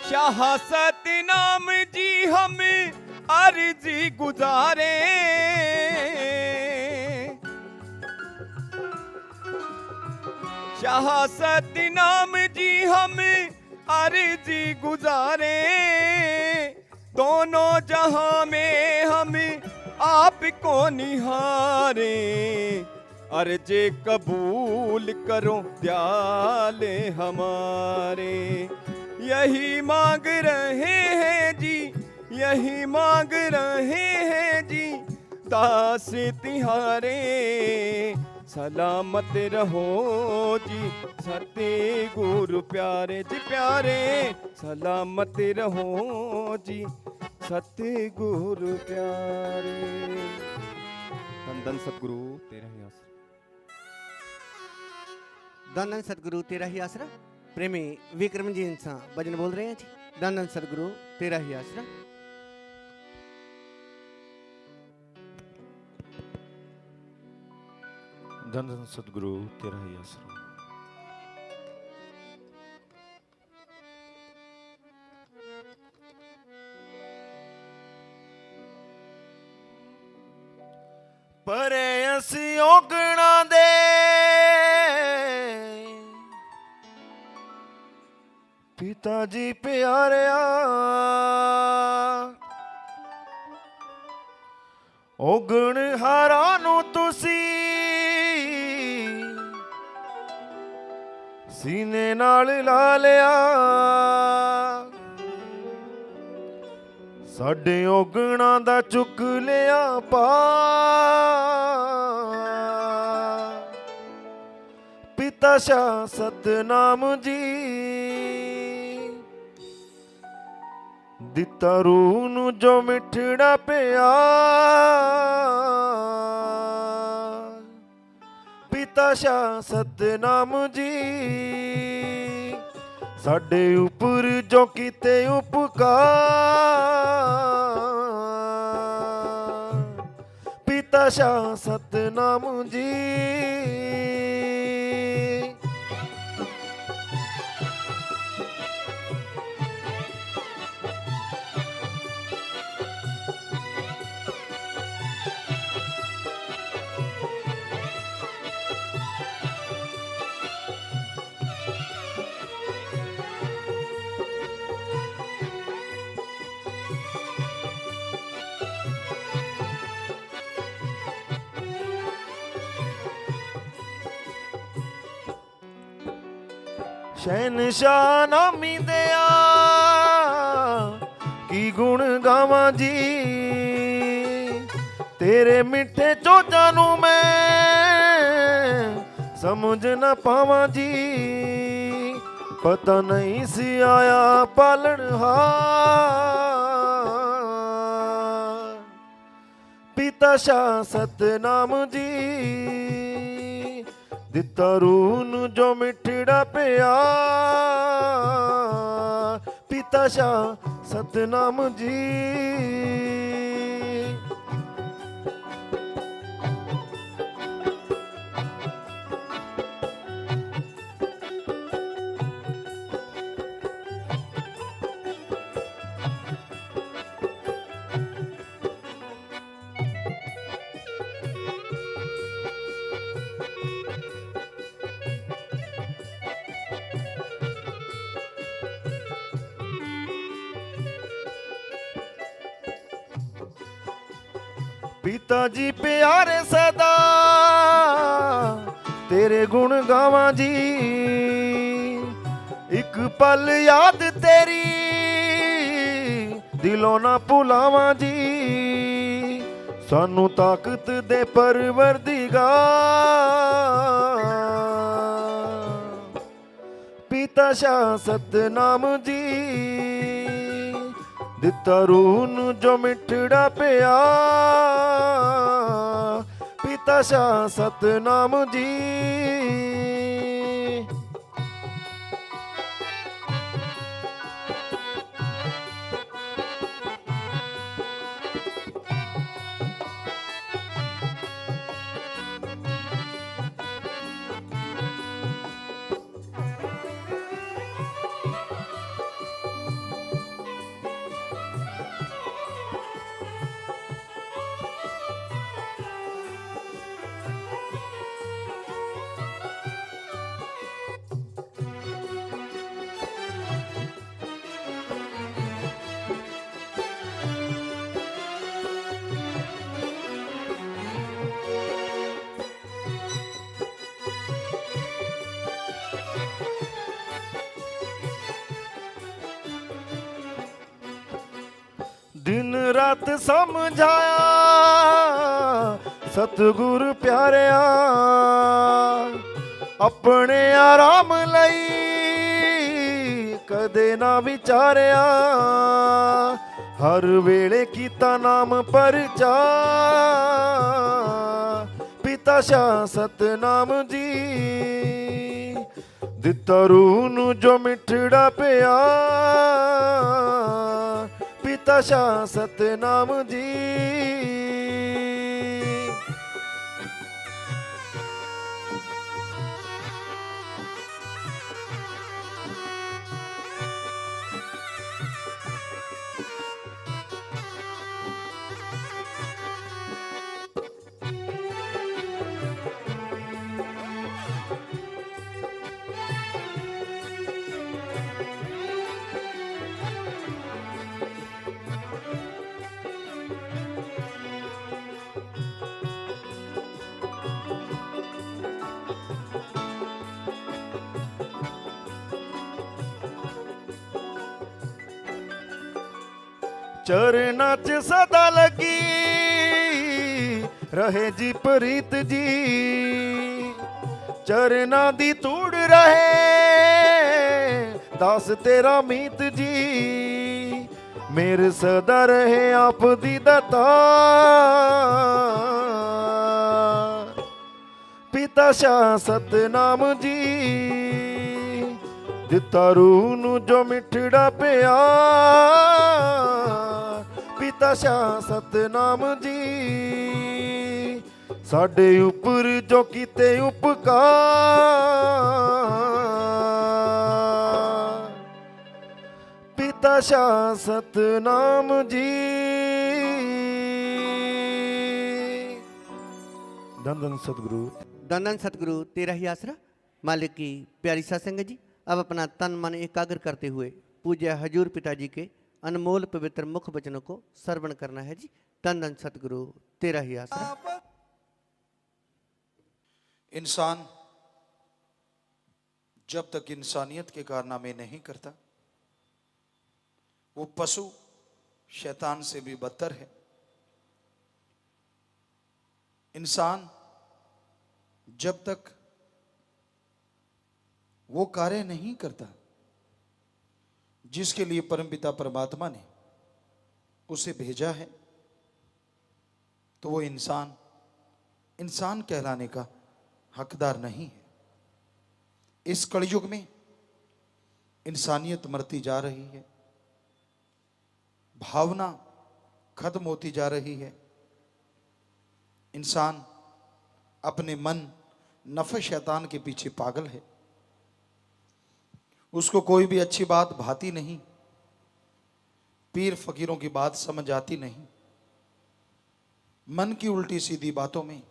शाह सतनाम जी हम अर्जी गुजारे, शाह सतनाम जी हम अर्जी गुजारे, दोनों जहां में हम आपको निहारे, अर्जे कबूल करो प्याले हमारे, यही मांग रहे हैं जी, यही मांग रहे हैं जी, दास तिहारे, सलामत रहो जी सते गुरु प्यारे जी प्यारे, सलामत रहो जी सते गुरु प्यारे। धन धन सतगुरु तेरा ही आसरा, धन धन सतगुरु तेरा ही आसरा। प्रेमी विक्रम जी इंसान भजन बोल रहे हैं जी, धन धन सतगुरु तेरा ही आसरा। धन धन सतगुरु तेरा ही आसरा। परे असी ओगणा दे पिताजी प्यारिया, ओगण हारा नू तुसी सीने नाल ला लिया, साडे ओगणा दा चुक लिया पा, पिता शाह सतनाम जी दिता रूह नू जो मिठड़ा पिया, पिता शाह सतनाम जी साडे उपर जो कीते उपकार, पिता शाह सतनाम जी। शहनशाह नामी दया की गुण गावा जी, तेरे मिठे चोचा नू मैं समझ न पावा जी, पता नहीं सी आया पालनहार, पिता शाह सतनाम जी दिता रूह नू जो मिठड़ा पिया, पिता शाह सतनाम जी। पिताजी प्यारे सदा तेरे गुण गावा जी, एक पल याद तेरी दिलों ना भुलावा जी, सानू ताकत दे परवरदिगार, पिता शाह सतनाम जी दिता रूह नू जो मिठड़ा पिया, पिता शाह सतनाम जी। दिन रात समझाया सतगुरु प्यारिया, अपने आराम लई कदे ना विचारिया, हर वेले कीता नाम परचार, पिता शाह सतनाम जी, दिता रूह नूं जो मिठड़ा प्यार, पिता शाह सतनाम जी। चरना च सदा लगी रहे जी प्रीत जी, चरना दी तूड़ रहे दास तेरा मीत जी, मेरे सदा रहे आप दी दाता, पिता शाह सतनाम जी, दिता रूह नूं जो मिठड़ा प्यार, पिता शाह सतनाम जी, साडे उपर जो कीते उपकार, पिता शाह सतनाम जी। धन धन सतगुरु, धन धन सतगुरु तेरा ही आसरा। मालिक की प्यारी सत्संग जी, अब अपना तन मन एकाग्र करते हुए पूज्य हजूर पिताजी के अनमोल पवित्र मुख वचनों को श्रवण करना है जी। धन धन सतगुरु तेरा ही आसरा। इंसान जब तक इंसानियत के कारनामे नहीं करता, वो पशु शैतान से भी बदतर है। इंसान जब तक वो कार्य नहीं करता जिसके लिए परमपिता परमात्मा ने उसे भेजा है, तो वो इंसान कहलाने का हकदार नहीं है। इस कलयुग में इंसानियत मरती जा रही है, भावना खत्म होती जा रही है। इंसान अपने मन नफे शैतान के पीछे पागल है, उसको कोई भी अच्छी बात भाती नहीं, पीर फकीरों की बात समझ आती नहीं, मन की उल्टी सीधी बातों में,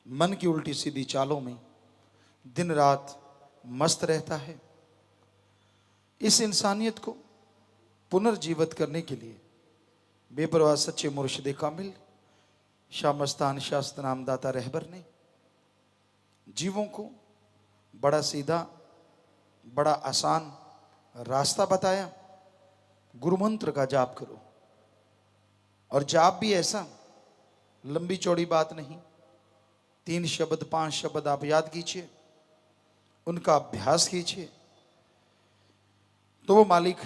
मन की उल्टी सीधी चालों में दिन रात मस्त रहता है। इस इंसानियत को पुनर्जीवित करने के लिए बेपरवाह सच्चे मुर्शिद कामिल शाह मस्तान शास्त्र नाम दाता रहबर ने जीवों को बड़ा सीधा, बड़ा आसान रास्ता बताया। गुरु मंत्र का जाप करो, और जाप भी ऐसा लंबी चौड़ी बात नहीं, 3 शब्द 5 शब्द आप याद कीजिए, उनका अभ्यास कीजिए, तो वो मालिक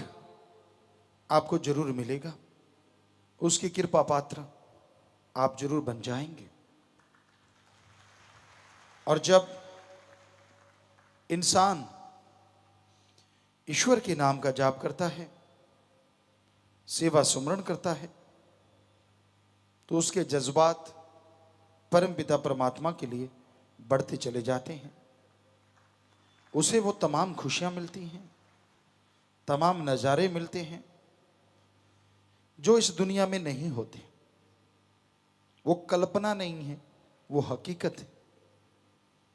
आपको जरूर मिलेगा, उसकी कृपा पात्र आप जरूर बन जाएंगे। और जब इंसान ईश्वर के नाम का जाप करता है, सेवा सुमरण करता है, तो उसके जज्बात परमपिता परमात्मा के लिए बढ़ते चले जाते हैं। उसे वो तमाम खुशियां मिलती हैं, तमाम नज़ारे मिलते हैं जो इस दुनिया में नहीं होते। वो कल्पना नहीं है, वो हकीकत है।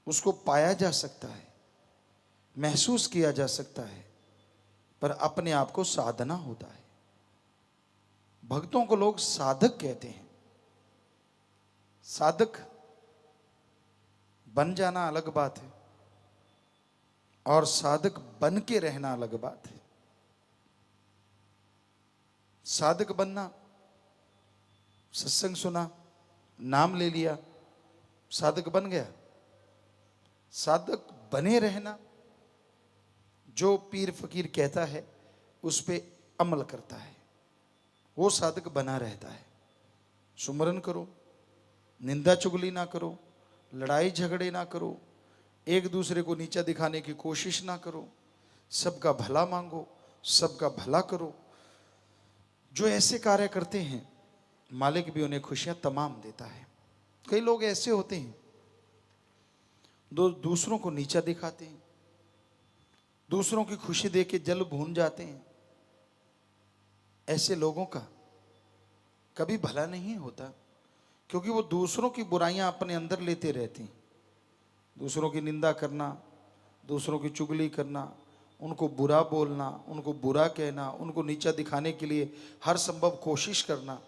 उसको पाया जा सकता है, महसूस किया जा सकता है, पर अपने आप को साधना होता है। भक्तों को लोग साधक कहते हैं। साधक बन जाना अलग बात है, और साधक बन के रहना अलग बात है। साधक बनना सत्संग सुना, नाम ले लिया, साधक बन गया? साधक बने रहना, जो पीर फकीर कहता है उस पे अमल करता है, वो साधक बना रहता है। सुमरन करो, निंदा चुगली ना करो, लड़ाई झगड़े ना करो, एक दूसरे को नीचा दिखाने की कोशिश ना करो, सबका भला मांगो, सबका भला करो। जो ऐसे कार्य करते हैं मालिक भी उन्हें खुशियां तमाम देता है। कई लोग ऐसे होते हैं दूसरों को नीचा दिखाते हैं, दूसरों की खुशी देख के जल भून जाते हैं। ऐसे लोगों का कभी भला नहीं होता, क्योंकि वो दूसरों की बुराइयां अपने अंदर लेते रहते हैं। दूसरों की निंदा करना, दूसरों की चुगली करना, उनको बुरा बोलना, उनको बुरा कहना, उनको नीचा दिखाने के लिए हर संभव कोशिश करना।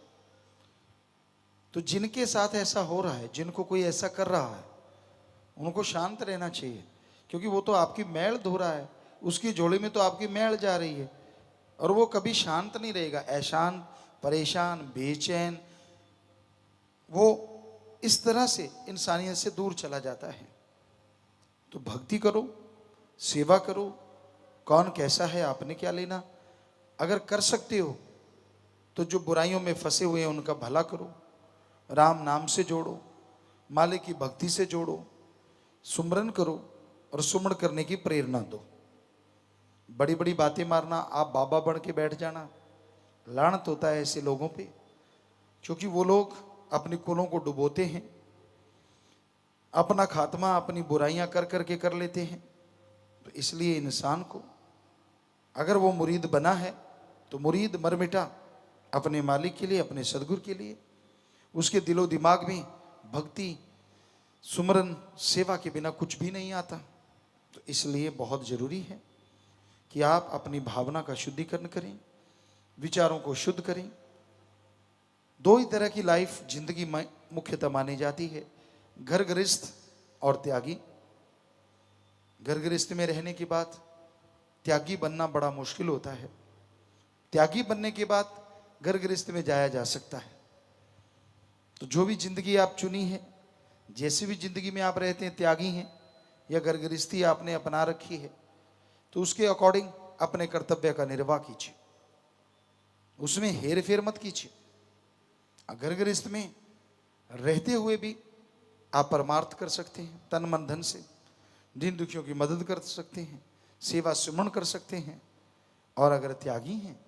तो जिनके साथ ऐसा हो रहा है, जिनको कोई ऐसा कर रहा है, उनको शांत रहना चाहिए, क्योंकि वो तो आपकी मैल धो रहा है, उसकी झोली में तो आपकी मैल जा रही है, और वो कभी शांत नहीं रहेगा। अशांत, परेशान, बेचैन, वो इस तरह से इंसानियत से दूर चला जाता है। तो भक्ति करो, सेवा करो, कौन कैसा है आपने क्या लेना। अगर कर सकते हो तो जो बुराइयों में फंसे हुए हैं उनका भला करो, राम नाम से जोड़ो, मालिक की भक्ति से जोड़ो, सुमरन करो और सुमरण करने की प्रेरणा दो। बड़ी बड़ी बातें मारना, आप बाबा बन के बैठ जाना, लानत होता है ऐसे लोगों पे, क्योंकि वो लोग अपनी कुलों को डुबोते हैं, अपना खात्मा अपनी बुराइयां कर करके कर लेते हैं। तो इसलिए इंसान को अगर वो मुरीद बना है तो मुरीद मर मिटा अपने मालिक के लिए, अपने सदगुरु के लिए। उसके दिलो दिमाग में भक्ति, सुमरन, सेवा के बिना कुछ भी नहीं आता। तो इसलिए बहुत जरूरी है कि आप अपनी भावना का शुद्धिकरण करें, विचारों को शुद्ध करें। दो ही तरह की लाइफ जिंदगी में मुख्यतः मानी जाती है, घर गृहस्थ और त्यागी। घर गृहस्थ में रहने के बाद त्यागी बनना बड़ा मुश्किल होता है, त्यागी बनने के बाद घर गृहस्थ में जाया जा सकता है। तो जो भी जिंदगी आप चुनी है, जैसी भी जिंदगी में आप रहते हैं, त्यागी हैं या घर गृहस्थी आपने अपना रखी है, तो उसके अकॉर्डिंग अपने कर्तव्य का निर्वाह कीजिए, उसमें हेर फेर मत कीजिए। घर गृहस्थ में रहते हुए भी आप परमार्थ कर सकते हैं, तन मन धन से दीन दुखियों की मदद कर सकते हैं, सेवा सुमन कर सकते हैं। और अगर त्यागी हैं,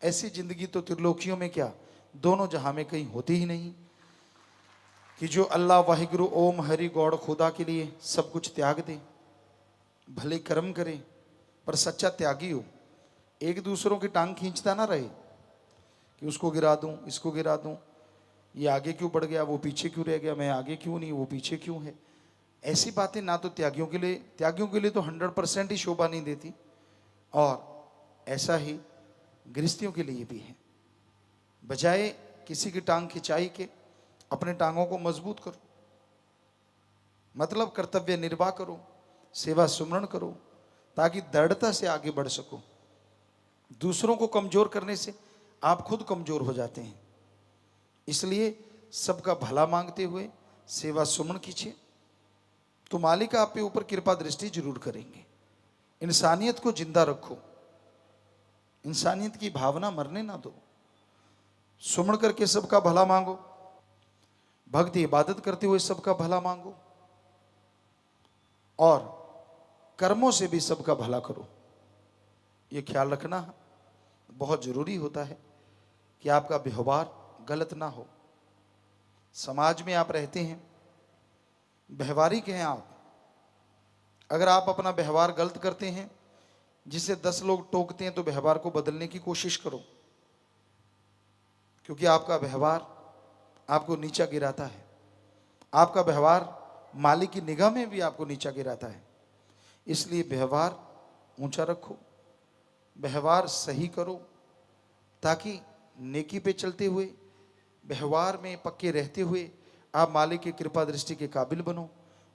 ऐसी जिंदगी तो त्रिलोकियों में क्या, दोनों जहां में कहीं होती ही नहीं, कि जो अल्लाह वाहिगुरु ओम हरि गौड़ खुदा के लिए सब कुछ त्याग दे, भले कर्म करे, पर सच्चा त्यागी हो। एक दूसरों की टांग खींचता ना रहे कि उसको गिरा दूं, इसको गिरा दूं, ये आगे क्यों बढ़ गया, वो पीछे क्यों रह गया, मैं आगे क्यों नहीं, वो पीछे क्यों है। ऐसी बातें ना तो त्यागियों के लिए तो 100% ही शोभा नहीं देती, और ऐसा ही गृहस्थियों के लिए भी है। बजाय किसी की टांग खिंचाई के अपने टांगों को मजबूत करो, मतलब कर्तव्य निर्वाह करो, सेवा सुमरण करो, ताकि दृढ़ता से आगे बढ़ सको। दूसरों को कमजोर करने से आप खुद कमजोर हो जाते हैं। इसलिए सबका भला मांगते हुए सेवा सुमन कीजिए, तो मालिक आप पे ऊपर कृपा दृष्टि जरूर करेंगे। इंसानियत को जिंदा रखो, इंसानियत की भावना मरने ना दो। सुमन करके सबका भला मांगो, भक्ति इबादत करते हुए सबका भला मांगो, और कर्मों से भी सबका भला करो। ये ख्याल रखना बहुत जरूरी होता है कि आपका व्यवहार गलत ना हो। समाज में आप रहते हैं, व्यवहारिक हैं आप, अगर आप अपना व्यवहार गलत करते हैं जिसे 10 लोग टोकते हैं, तो व्यवहार को बदलने की कोशिश करो, क्योंकि आपका व्यवहार आपको नीचा गिराता है। आपका व्यवहार मालिक की निगाह में भी आपको नीचा गिराता है। इसलिए व्यवहार ऊंचा रखो, व्यवहार सही करो, ताकि नेकी पे चलते हुए, व्यवहार में पक्के रहते हुए आप मालिक की कृपा दृष्टि के काबिल बनो,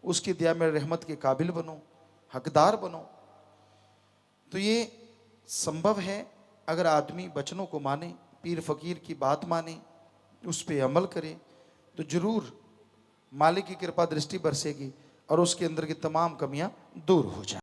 उसकी दया में रहमत के काबिल बनो, हकदार बनो। तो ये संभव है अगर आदमी वचनों को माने, पीर फकीर की बात माने, उस पर अमल करे तो जरूर मालिक की कृपा दृष्टि बरसेगी और उसके अंदर की तमाम कमियां दूर हो जाएंगी।